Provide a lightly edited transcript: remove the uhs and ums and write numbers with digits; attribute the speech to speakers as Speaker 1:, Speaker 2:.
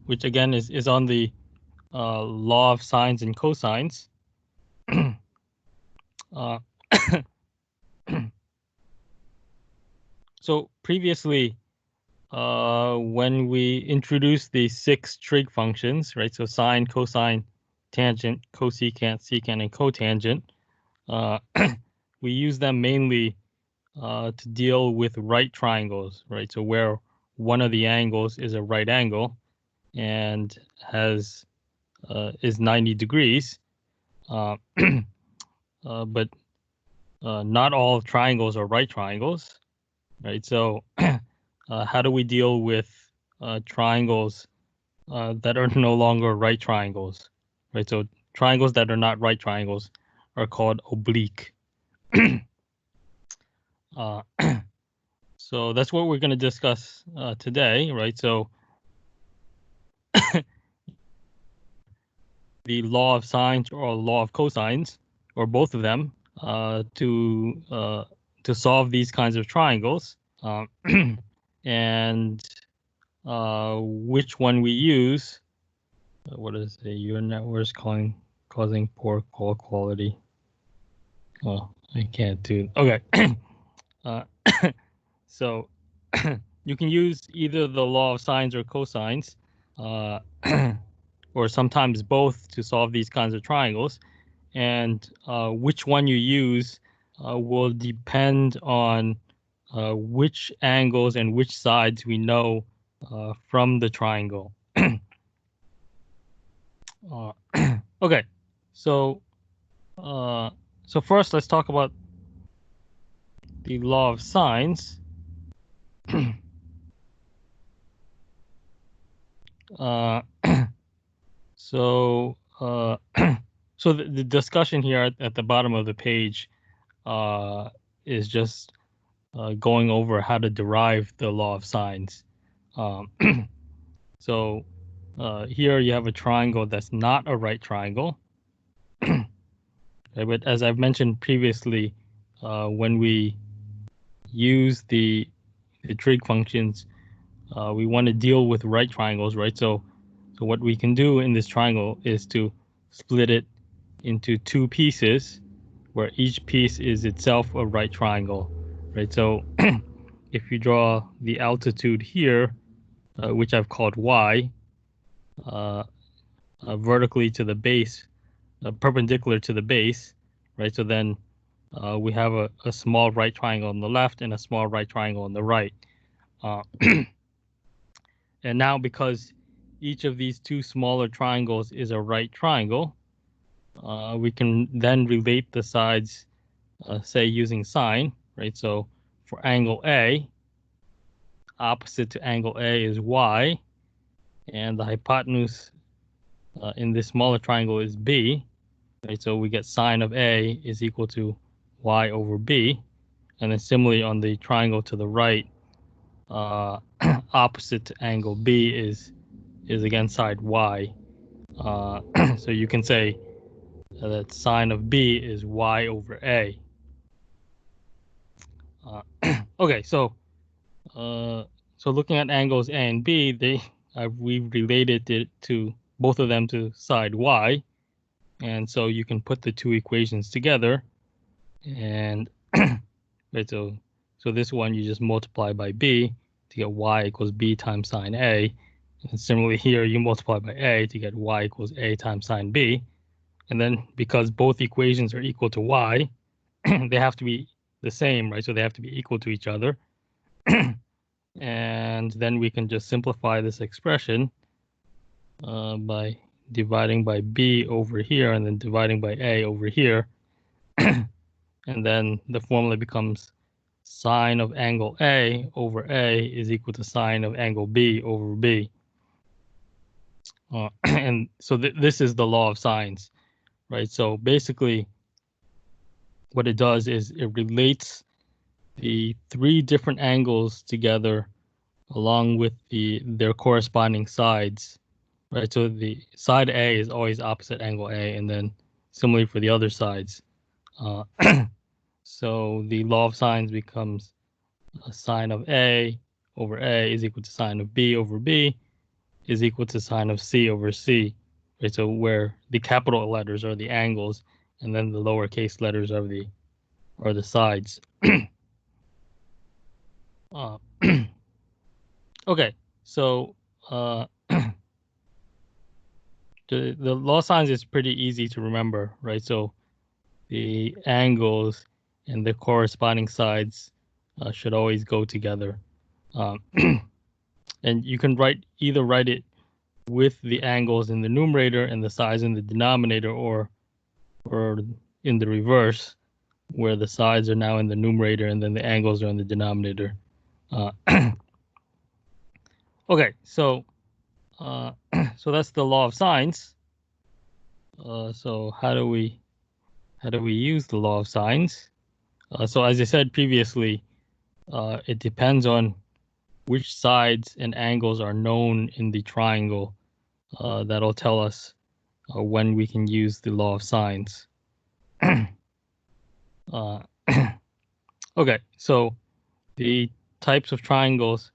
Speaker 1: which again is on the law of sines and cosines. So previously, when we introduced the 6 trig functions, right? So sine, cosine, tangent, cosecant, secant, and cotangent, we use them mainly to deal with right triangles, right? So where one of the angles is a right angle and is 90 degrees, but not all triangles are right triangles, right? So how do we deal with triangles that are no longer right triangles, right? So triangles that are not right triangles are called oblique. So that's what we're going to discuss today, right? So the law of sines or law of cosines, or both of them, to solve these kinds of triangles, and which one we use. What is the your networks causing poor call quality? Well, I can't do. Okay. So you can use either the law of sines or cosines, or sometimes both to solve these kinds of triangles. And which one you use will depend on which angles and which sides we know from the triangle. Okay, so first let's talk about the law of sines. So so the discussion here at the bottom of the page is just going over how to derive the law of sines. So here you have a triangle that's not a right triangle. Okay, but as I've mentioned previously, when we use the trig functions, we want to deal with right triangles, right? So what we can do in this triangle is to split it into 2 pieces, where each piece is itself a right triangle, right? So if you draw the altitude here, which I've called y, vertically to the base, perpendicular to the base, right? So then we have a small right triangle on the left and a small right triangle on the right. And now because each of these 2 smaller triangles is a right triangle, we can then relate the sides, say using sine, right? So for angle A, opposite to angle A is y, and the hypotenuse in this smaller triangle is b, right? So we get sine of A is equal to y over b, and then similarly on the triangle to the right, opposite to angle B is again side y. So you can say that sine of B is y over A. Okay, so looking at angles A and B, we've related it to both of them to side y, and so you can put the 2 equations together, and right, so this one you just multiply by B to get y equals B times sine A, and similarly here you multiply by A to get y equals A times sine B, and then because both equations are equal to y, they have to be the same, right? So they have to be equal to each other. And then we can just simplify this expression by dividing by B over here and then dividing by A over here. And then the formula becomes sine of angle A over A is equal to sine of angle B over B. And so this is the law of sines, right? So basically what it does is it relates the 3 different angles together along with their corresponding sides, right? So the side A is always opposite angle A, and then similarly for the other sides. So the law of sines becomes sine of A over A is equal to sine of B over B, is equal to sine of C over C, right? So where the capital letters are the angles, and then the lowercase letters are the sides. Okay, so the law of sines is pretty easy to remember, right? So the angles and the corresponding sides should always go together. And you can write it with the angles in the numerator and the sides in the denominator, or in the reverse, where the sides are now in the numerator and then the angles are in the denominator. Okay, so so that's the law of sines. So how do we use the law of sines? So as I said previously, it depends on which sides and angles are known in the triangle. That'll tell us when we can use the law of sines. Okay, so the types of triangles